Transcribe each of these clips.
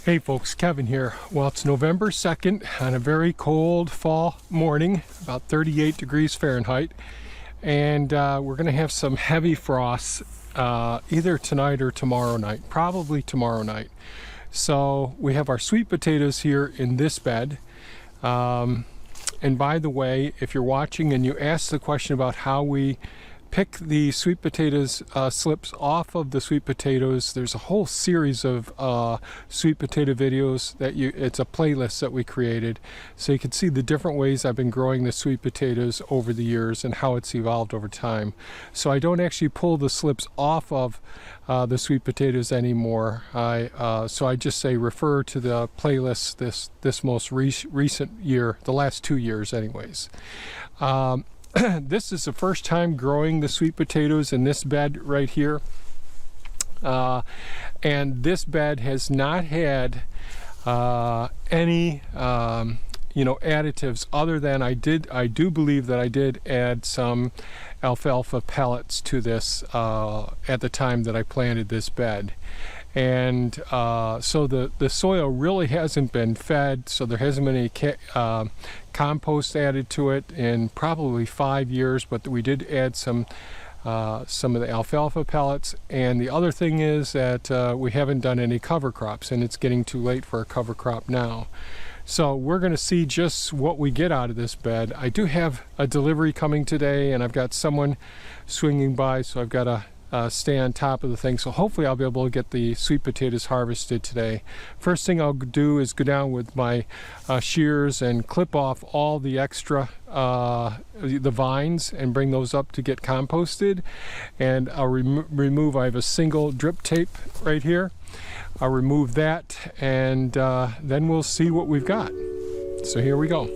Hey folks, Kevin here. Well, it's November 2nd on a very cold fall morning, about 38 degrees Fahrenheit, and we're going to have some heavy frosts either tonight or tomorrow night, probably tomorrow night. So we have our sweet potatoes here in this bed. And by the way, if you're watching and you ask the question about how we pick the sweet potatoes slips off of the sweet potatoes, there's a whole series of sweet potato videos that it's a playlist that we created, so you can see the different ways I've been growing the sweet potatoes over the years and how it's evolved over time. So I don't actually pull the slips off of the sweet potatoes anymore. So I just say refer to the playlist this most recent year, the last 2 years anyways. This is the first time growing the sweet potatoes in this bed right here, and this bed has not had any additives other than I do believe that I did add some alfalfa pellets to this at the time that I planted this bed. And so the soil really hasn't been fed, so there hasn't been any compost added to it in probably 5 years, but we did add some of the alfalfa pellets. And the other thing is that we haven't done any cover crops, and it's getting too late for a cover crop now. So we're going to see just what we get out of this bed. I do have a delivery coming today, and I've got someone swinging by, so I've got to stay on top of the thing. So hopefully I'll be able to get the sweet potatoes harvested today. First thing I'll do is go down with my shears and clip off all the extra the vines and bring those up to get composted. And I'll remove, I have a single drip tape right here. I'll remove that, and then we'll see what we've got. So here we go.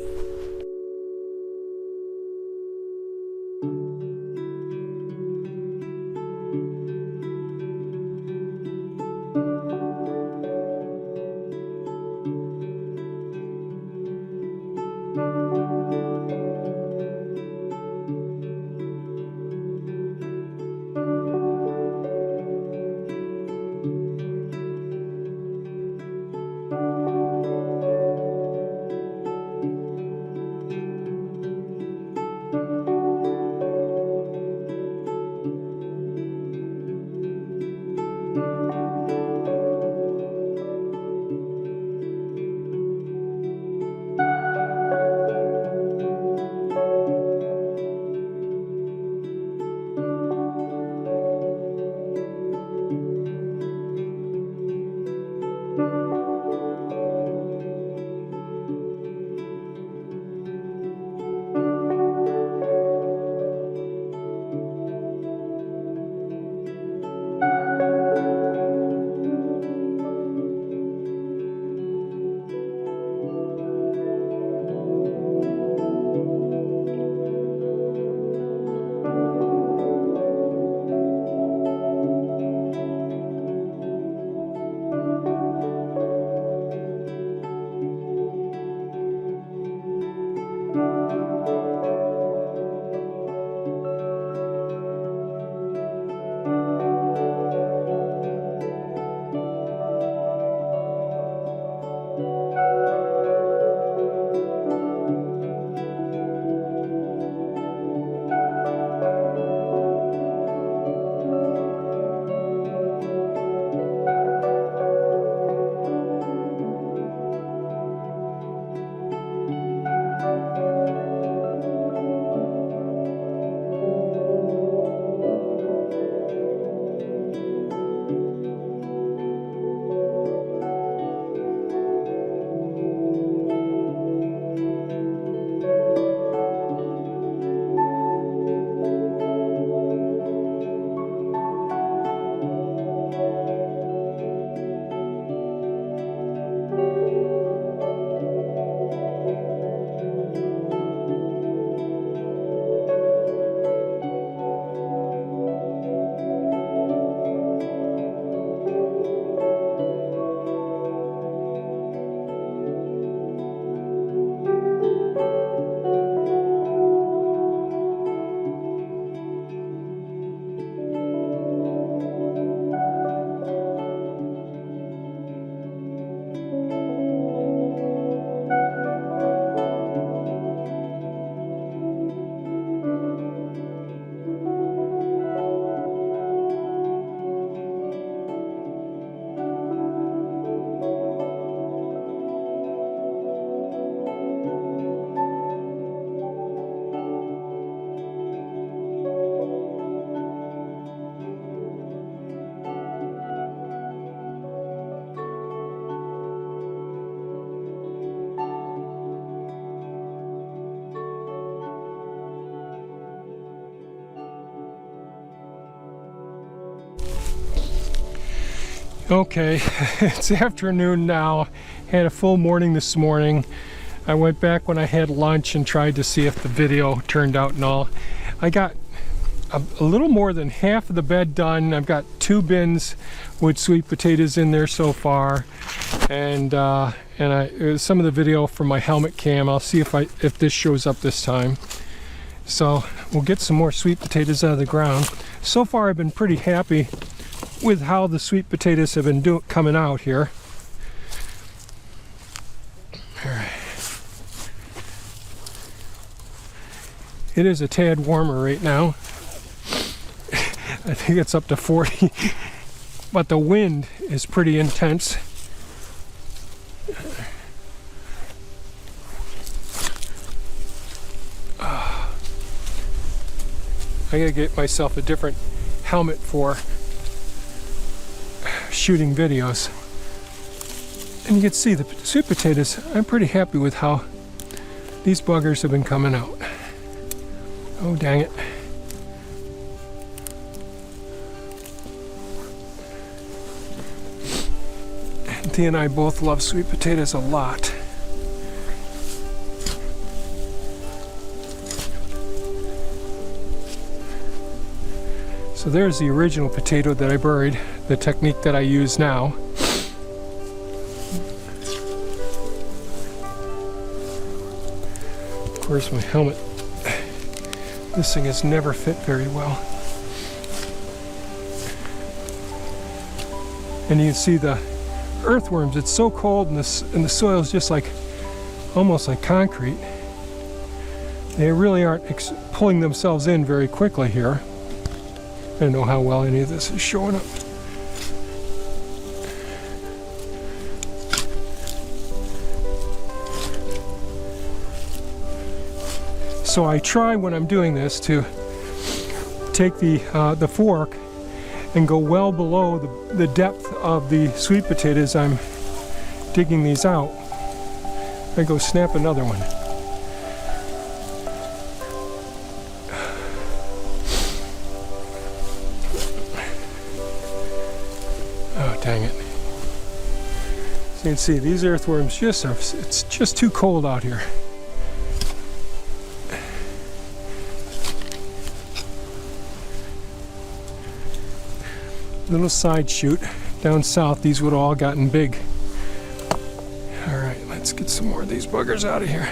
Okay, it's afternoon now. Had a full morning this morning. I went back when I had lunch and tried to see if the video turned out and all. I got a little more than half of the bed done. I've got 2 bins with sweet potatoes in there so far, and some of the video from my helmet cam. I'll see if this shows up this time. So we'll get some more sweet potatoes out of the ground. So far I've been pretty happy with how the sweet potatoes have been coming out here. All right. It is a tad warmer right now. I think it's up to 40, but the wind is pretty intense. I gotta get myself a different helmet for shooting videos. And you can see the sweet potatoes, I'm pretty happy with how these buggers have been coming out. Oh, dang it. Thea and I both love sweet potatoes a lot. So there's the original potato that I buried, the technique that I use now. Of course, my helmet, this thing has never fit very well. And you can see the earthworms, it's so cold and the soil is just like, almost like concrete. They really aren't pulling themselves in very quickly here. I don't know how well any of this is showing up. So I try when I'm doing this to take the fork and go well below the depth of the sweet potatoes I'm digging these out. I go snap another one. Oh, dang it. So you can see these earthworms it's just too cold out here. Little side shoot down south, these would have all gotten big. All right, let's get some more of these buggers out of here.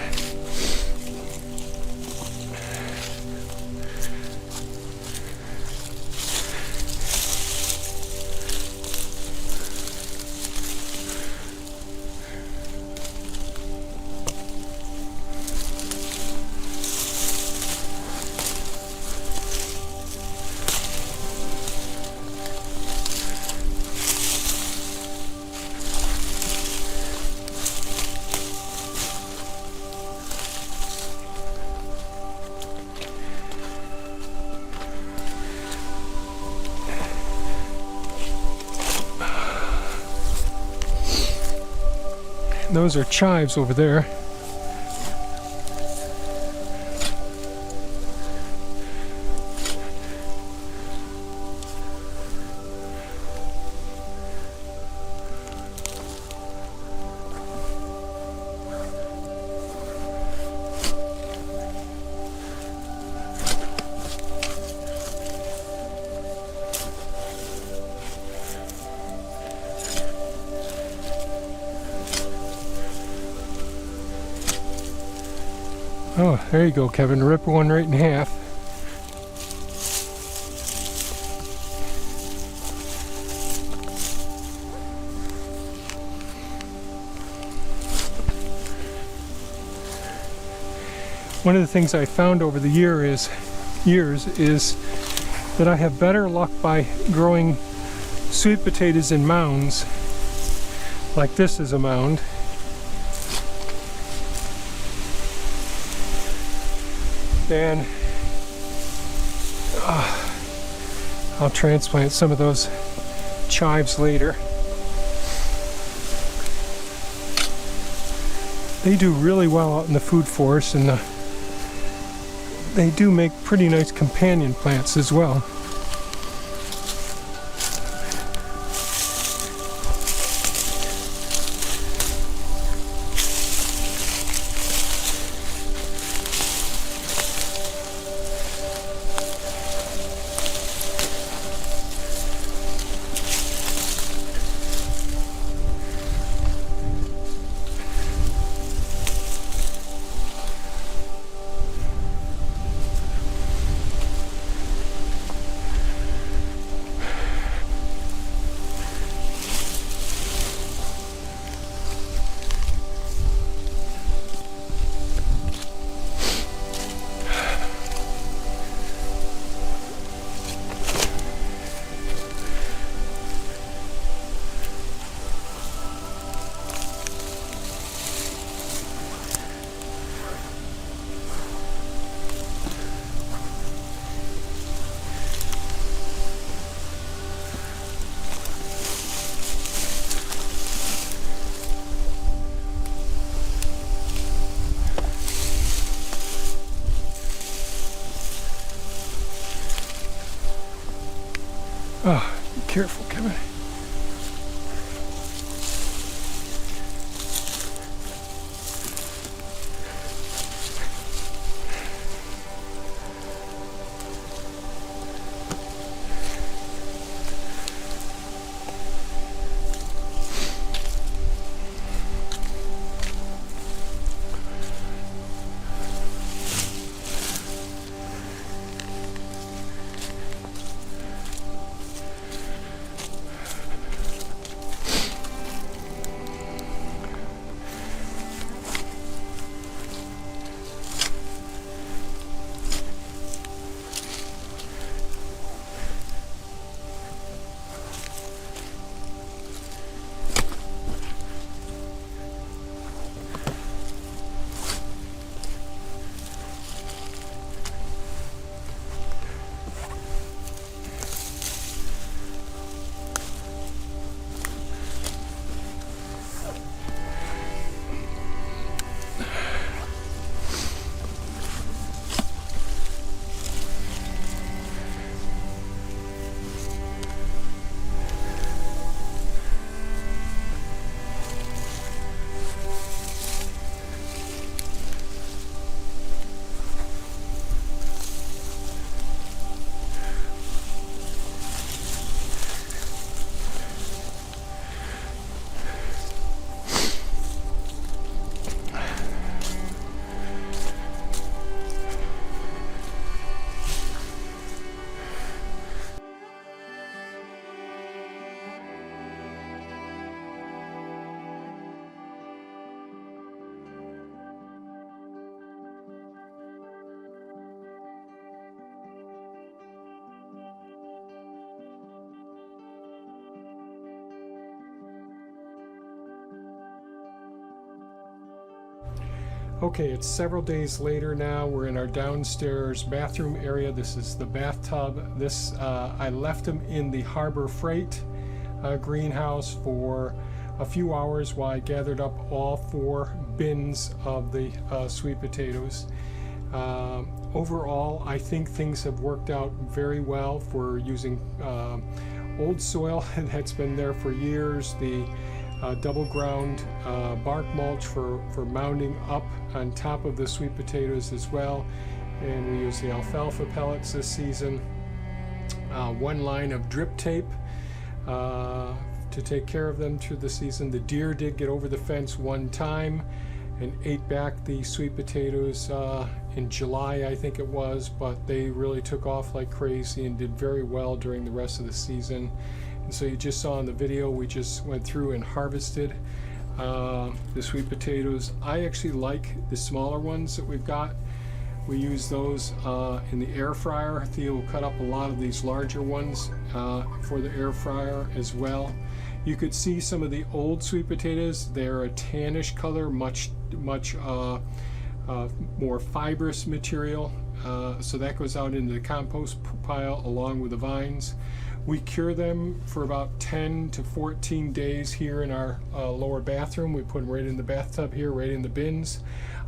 Those are chives over there. Oh, there you go, Kevin. Rip one right in half. One of the things I found over the years is that I have better luck by growing sweet potatoes in mounds, like this is a mound, and I'll transplant some of those chives later. They do really well out in the food forest, and they do make pretty nice companion plants as well. Careful, Kevin. Okay, it's several days later now. We're in our downstairs bathroom area. This is the bathtub. This I left them in the Harbor Freight greenhouse for a few hours while I gathered up all 4 bins of the sweet potatoes. Overall, I think things have worked out very well for using old soil that's been there for years. The double ground bark mulch for mounding up on top of the sweet potatoes as well, and we use the alfalfa pellets this season. 1 line of drip tape to take care of them through the season. The deer did get over the fence 1 time and ate back the sweet potatoes in July, I think it was, but they really took off like crazy and did very well during the rest of the season. And so you just saw in the video, we just went through and harvested the sweet potatoes. I actually like the smaller ones that we've got. We use those in the air fryer. Theo will cut up a lot of these larger ones for the air fryer as well. You could see some of the old sweet potatoes. They're a tannish color, much more fibrous material. So that goes out into the compost pile along with the vines. We cure them for about 10 to 14 days here in our lower bathroom. We put them right in the bathtub here, right in the bins.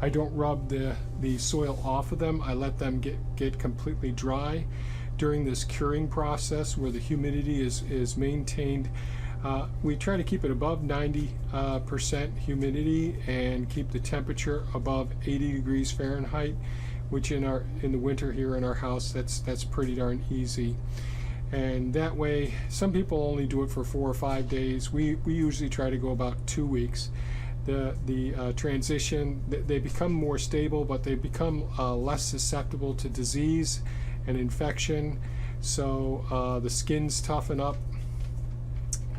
I don't rub the soil off of them. I let them get completely dry during this curing process where the humidity is maintained. We try to keep it above 90% humidity and keep the temperature above 80 degrees Fahrenheit, which in the winter here in our house, that's pretty darn easy. And that way, some people only do it for 4 or 5 days. We usually try to go about 2 weeks. The transition, they become more stable, but they become less susceptible to disease and infection. So the skins toughen up,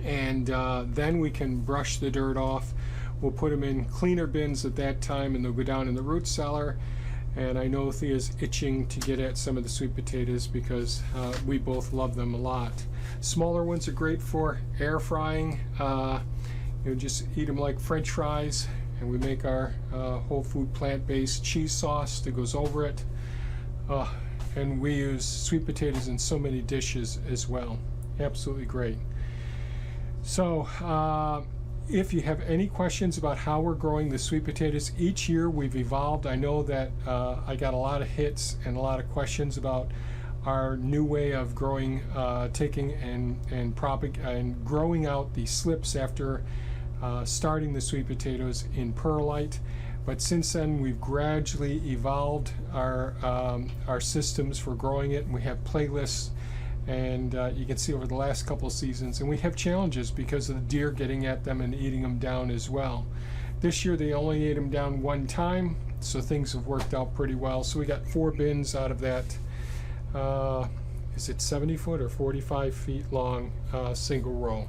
and then we can brush the dirt off. We'll put them in cleaner bins at that time, and they'll go down in the root cellar. And I know Thea's itching to get at some of the sweet potatoes because we both love them a lot. Smaller ones are great for air frying. Just eat them like French fries, and we make our whole food plant-based cheese sauce that goes over it. And we use sweet potatoes in so many dishes as well. Absolutely great. So if you have any questions about how we're growing the sweet potatoes, each year we've evolved. I know that I got a lot of hits and a lot of questions about our new way of growing, taking and growing out the slips after starting the sweet potatoes in perlite. But since then, we've gradually evolved our systems for growing it, and we have playlists. And you can see over the last couple of seasons, and we have challenges because of the deer getting at them and eating them down as well. This year they only ate them down one time, so things have worked out pretty well. So we got 4 bins out of that, is it 70 foot or 45 feet long single row.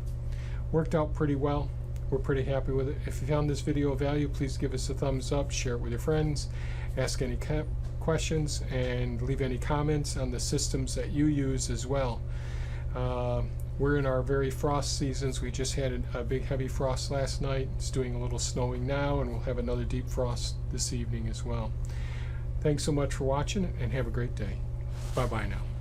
Worked out pretty well. We're pretty happy with it. If you found this video of value, please give us a thumbs up, share it with your friends, ask any questions, and leave any comments on the systems that you use as well. We're in our very frost seasons. We just had a big heavy frost last night. It's doing a little snowing now, and we'll have another deep frost this evening as well. Thanks so much for watching, and have a great day. Bye-bye now.